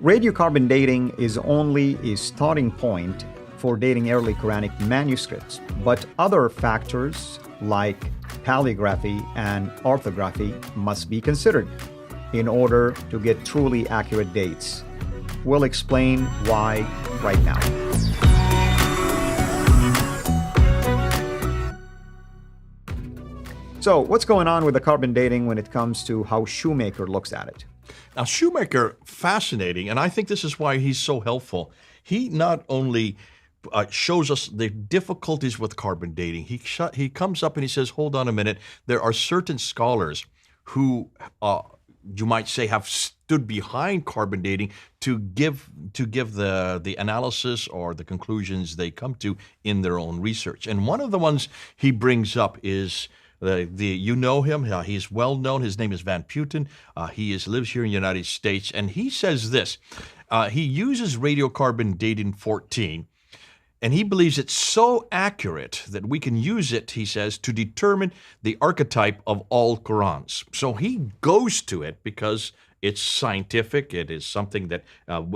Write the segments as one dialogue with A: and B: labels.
A: Radiocarbon dating is only a starting point for dating early Quranic manuscripts, but other factors like paleography and orthography must be considered in order to get truly accurate dates. We'll explain why right now. So, what's going on with the carbon dating when it comes to how Shoemaker looks at it?
B: Now, Shoemaker, fascinating, and I think this is why he's so helpful. He not only shows us the difficulties with carbon dating, he comes up and he says, hold on a minute, there are certain scholars who you might say have stood behind carbon dating to give the analysis or the conclusions they come to in their own research. And one of the ones he brings up is you know him. He's well known. His name is Van Putten. He lives here in the United States, and he says this. He uses radiocarbon dating 14, and he believes it's so accurate that we can use it, he says, to determine the archetype of all Qurans. So he goes to it because it's scientific. It is something that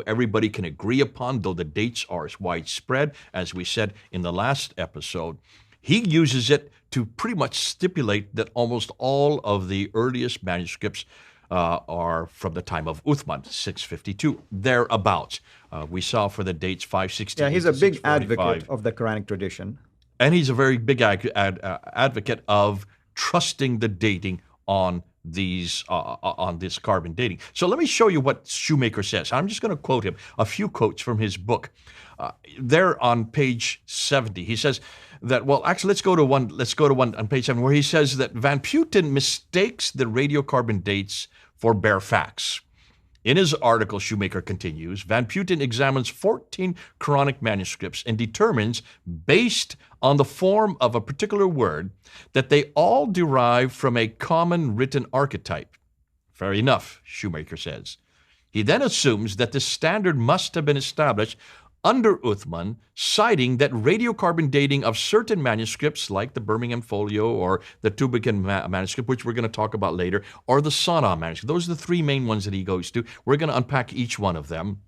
B: everybody can agree upon, though the dates are widespread, as we said in the last episode. He uses it to pretty much stipulate that almost all of the earliest manuscripts are from the time of Uthman, 652, thereabouts. We saw for the dates 560.
A: Yeah, he's a big advocate of the Quranic tradition.
B: And he's a very big advocate of trusting the dating on this carbon dating. So let me show you what Shoemaker says. I'm just going to quote him, a few quotes from his book. There on page 70, he says that, well, actually, let's go to one on page 7, where he says that Van Putten mistakes the radiocarbon dates for bare facts. In his article, Shoemaker continues, Van Putten examines 14 Quranic manuscripts and determines, based on the form of a particular word, that they all derive from a common written archetype. Fair enough, Shoemaker says. He then assumes that this standard must have been established under Uthman, citing that radiocarbon dating of certain manuscripts, like the Birmingham Folio or the Tübingen manuscript, which we're going to talk about later, or the Sanaa manuscript. Those are the three main ones that he goes to. We're going to unpack each one of them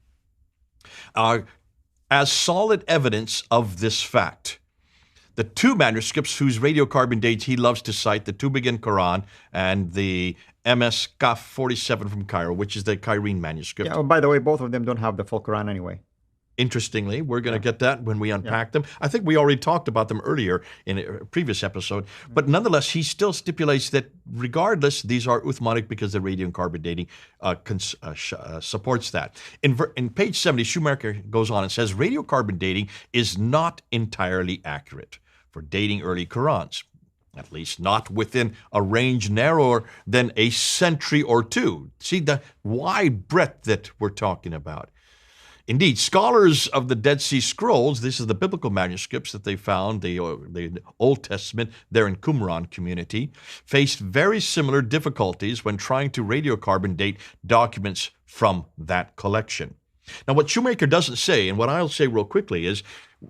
B: as solid evidence of this fact. The two manuscripts whose radiocarbon dates he loves to cite, the Tübingen Qur'an and the MS Kaf 47 from Cairo, which is the Cairene manuscript.
A: Yeah, by the way, both of them don't have the full Quran anyway.
B: Interestingly, we're going to get that when we unpack them. I think we already talked about them earlier in a previous episode. But nonetheless, he still stipulates that regardless, these are Uthmanic because the radiocarbon dating supports that. In page 70, Shoemaker goes on and says, radiocarbon dating is not entirely accurate for dating early Qurans, at least not within a range narrower than a century or two. See the wide breadth that we're talking about. Indeed, scholars of the Dead Sea Scrolls, this is the biblical manuscripts that they found, the Old Testament, there in Qumran community, faced very similar difficulties when trying to radiocarbon date documents from that collection. Now, what Shoemaker doesn't say, and what I'll say real quickly, is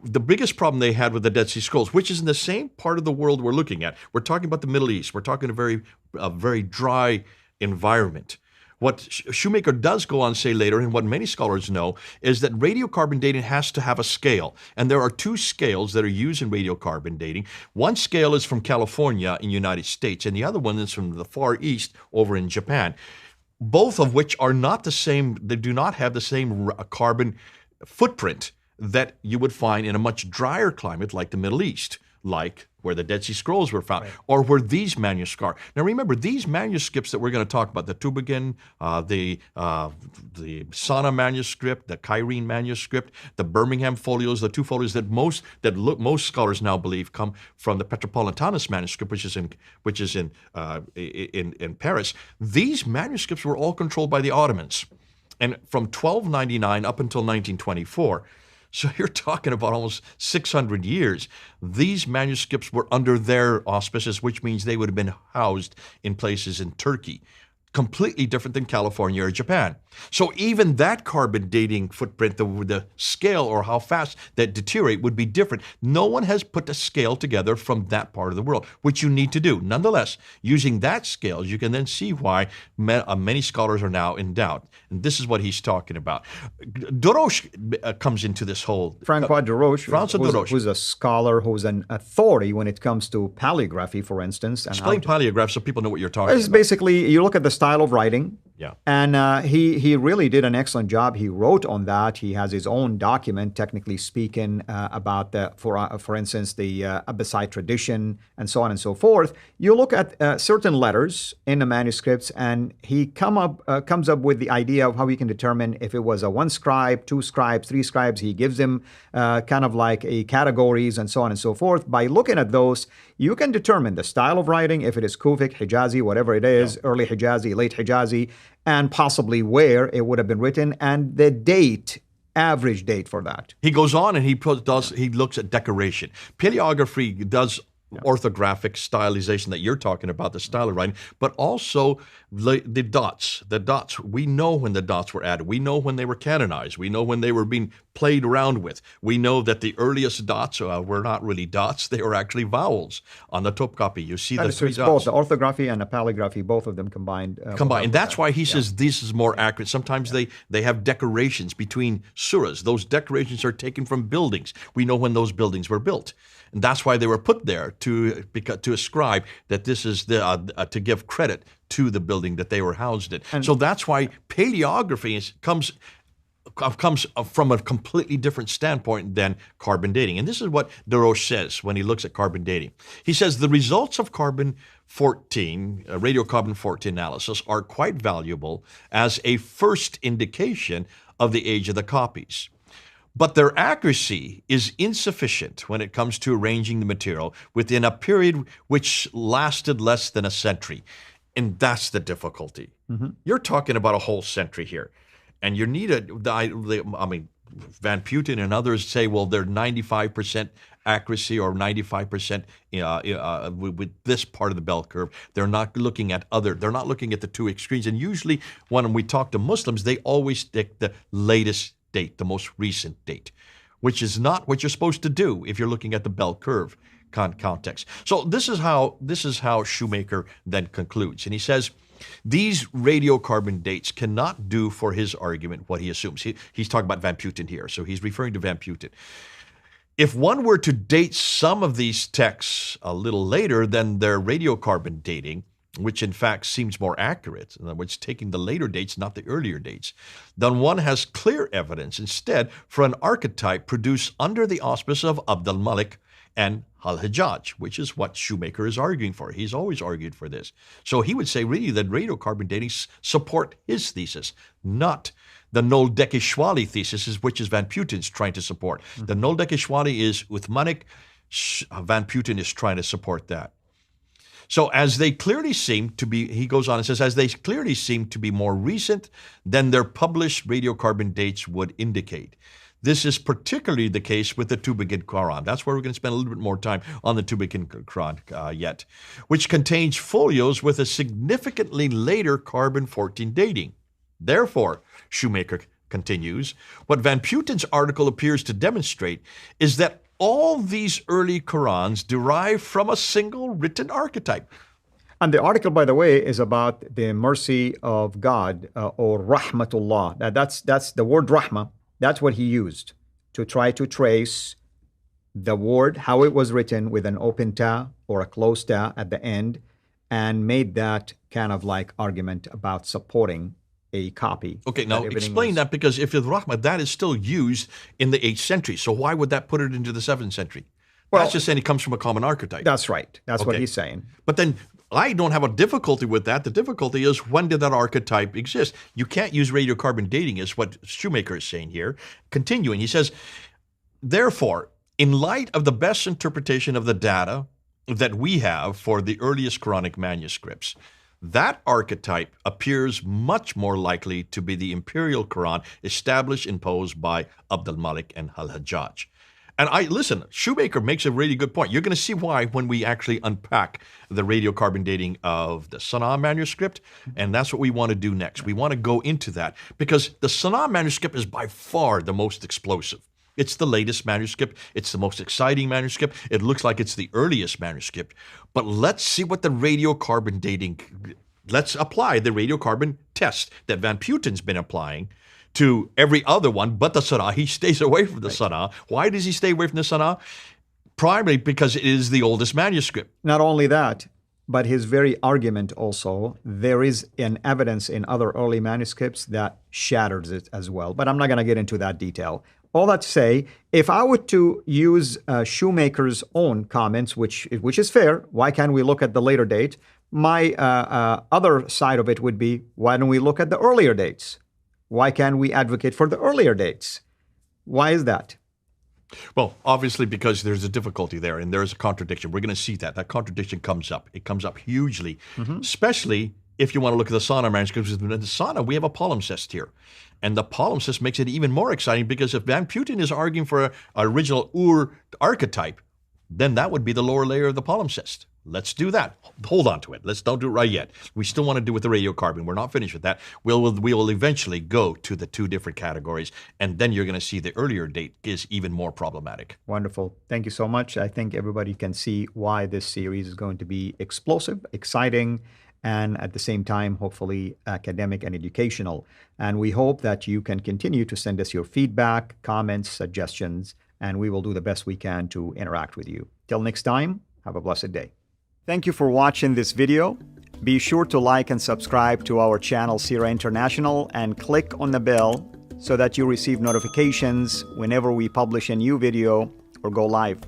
B: the biggest problem they had with the Dead Sea Scrolls, which is in the same part of the world we're looking at. We're talking about the Middle East. We're talking a very dry environment. What Shoemaker does go on to say later, and what many scholars know, is that radiocarbon dating has to have a scale. And there are two scales that are used in radiocarbon dating. One scale is from California in the United States, and the other one is from the Far East over in Japan, both of which are not the same. They do not have the same carbon footprint that you would find in a much drier climate like the Middle East, like where the Dead Sea Scrolls were found, or where these manuscripts are. Now remember, these manuscripts that we're going to talk about, the Tübingen, the Sanaa manuscript, the Cairene manuscript, the Birmingham folios, the two folios that most scholars now believe come from the Petropolitanus manuscript, which is in Paris. These manuscripts were all controlled by the Ottomans, and from 1299 up until 1924. So you're talking about almost 600 years. These manuscripts were under their auspices, which means they would have been housed in places in Turkey. completely different than California or Japan. So even that carbon dating footprint, the scale or how fast that deteriorate would be different. No one has put a scale together from that part of the world, which you need to do. Nonetheless, using that scale, you can then see why many scholars are now in doubt. And this is what he's talking about. Dorosh comes into this whole...
A: Francois Dorosh,
B: Dorosh.
A: who's a scholar, who's an authority when it comes to paleography, for instance. And
B: Explain paleograph so people know what you're talking
A: It's
B: about.
A: basically, you look at the style of writing,
B: Yeah.
A: and he really did an excellent job. He wrote on that. He has his own document, technically speaking, about for instance, the Abbasid tradition and so on and so forth. You look at certain letters in the manuscripts, and he comes up with the idea of how he can determine if it was a one scribe, two scribes, three scribes. He gives them kind of like a categories and so on and so forth. By looking at those, you can determine the style of writing, if it is Kufic, Hijazi, whatever it is, early Hijazi, late Hijazi, and possibly where it would have been written, and the date, average date for that.
B: He goes on and he looks at decoration. Paleography does orthographic stylization that you're talking about, the style of writing, but also the dots. The dots, we know when the dots were added. We know when they were canonized. We know when they were being played around with. We know that the earliest dots were not really dots. They were actually vowels. On the Topkapi, you see the three dots.
A: Both the orthography and the paleography, both of them combined.
B: And that's why he says this is more accurate. Sometimes they have decorations between surahs. Those decorations are taken from buildings. We know when those buildings were built. And that's why they were put there, to ascribe that this is to give credit to the building that they were housed in. And so that's why paleography comes from a completely different standpoint than carbon dating. And this is what Dorosh says when he looks at carbon dating. He says the results of carbon 14, radiocarbon 14 analysis, are quite valuable as a first indication of the age of the copies. But their accuracy is insufficient when it comes to arranging the material within a period which lasted less than a century. And that's the difficulty. Mm-hmm. You're talking about a whole century here. And you need Van Putten and others say, well, they're 95% accuracy or 95% with this part of the bell curve. They're not looking at the two extremes. And usually when we talk to Muslims, they always stick the latest date, the most recent date, which is not what you're supposed to do if you're looking at the bell curve context. So this is how Shoemaker then concludes. And he says, these radiocarbon dates cannot do for his argument what he assumes. He's talking about Van Putten here, so he's referring to Van Putten. If one were to date some of these texts a little later than their radiocarbon dating, which in fact seems more accurate, in other words, taking the later dates, not the earlier dates, then one has clear evidence instead for an archetype produced under the auspice of Abd al-Malik and al-Hajjaj, which is what Shoemaker is arguing for. He's always argued for this. So he would say really that radiocarbon dating support his thesis, not the Nol-Dekeshwali thesis, which is Van Putten's trying to support. Mm-hmm. The Nol-Dekeshwali is Uthmanic. Van Putten is trying to support that. So as they clearly seem to be, he goes on and says, as they clearly seem to be more recent than their published radiocarbon dates would indicate. This is particularly the case with the Tubigid Qur'an. That's where we're going to spend a little bit more time on the Tubigid Qur'an yet, which contains folios with a significantly later carbon 14 dating. Therefore, Shoemaker continues, what Van Putten's article appears to demonstrate is that all these early Qur'ans derive from a single written archetype.
A: And the article, by the way, is about the mercy of God, or rahmatullah. That's the word rahmah. That's what he used to try to trace the word, how it was written with an open ta or a closed ta at the end, and made that kind of like argument about supporting a copy.
B: Okay, now explain that, because if it's Rahmah, that is still used in the 8th century. So why would that put it into the 7th century? Well, that's just saying it comes from a common archetype.
A: That's right. That's what he's saying.
B: But then I don't have a difficulty with that. The difficulty is, when did that archetype exist? You can't use radiocarbon dating, is what Shoemaker is saying here. Continuing, he says, therefore, in light of the best interpretation of the data that we have for the earliest Quranic manuscripts, that archetype appears much more likely to be the imperial Quran established, imposed by Abd al-Malik and al-Hajjaj. And listen, Shoemaker makes a really good point. You're going to see why when we actually unpack the radiocarbon dating of the Sanaa manuscript, and that's what we want to do next. We want to go into that because the Sanaa manuscript is by far the most explosive. It's the latest manuscript. It's the most exciting manuscript. It looks like it's the earliest manuscript. But let's see what the radiocarbon dating, let's apply the radiocarbon test that Van Puten's been applying to every other one but the Sanaa. He stays away from the Sanaa. Why does he stay away from the Sanaa? Primarily because it is the oldest manuscript.
A: Not only that, but his very argument also, there is an evidence in other early manuscripts that shatters it as well. But I'm not going to get into that detail. All that to say, if I were to use Shoemaker's own comments, which is fair, why can't we look at the later date? My other side of it would be, why don't we look at the earlier dates? Why can't we advocate for the earlier dates? Why is that?
B: Well, obviously because there's a difficulty there and there's a contradiction. We're going to see that. That contradiction comes up. It comes up hugely, especially if you want to look at the Sanaa manuscripts. In the Sanaa, we have a palimpsest here. And the palimpsest makes it even more exciting because if Van Puten is arguing for an original Ur archetype, then that would be the lower layer of the palimpsest. Let's do that. Hold on to it. Don't do it right yet. We still want to do with the radiocarbon. We're not finished with that. We will eventually go to the two different categories, and then you're going to see the earlier date is even more problematic.
A: Wonderful. Thank you so much. I think everybody can see why this series is going to be explosive, exciting, and at the same time, hopefully academic and educational. And we hope that you can continue to send us your feedback, comments, suggestions, and we will do the best we can to interact with you. Till next time, have a blessed day. Thank you for watching this video. Be sure to like and subscribe to our channel Sira International and click on the bell so that you receive notifications whenever we publish a new video or go live.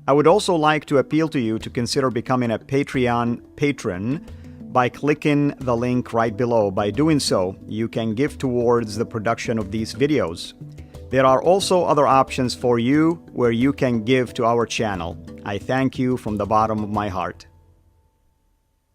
A: I would also like to appeal to you to consider becoming a Patreon patron by clicking the link right below. By doing so, you can give towards the production of these videos. There are also other options for you where you can give to our channel. I thank you from the bottom of my heart.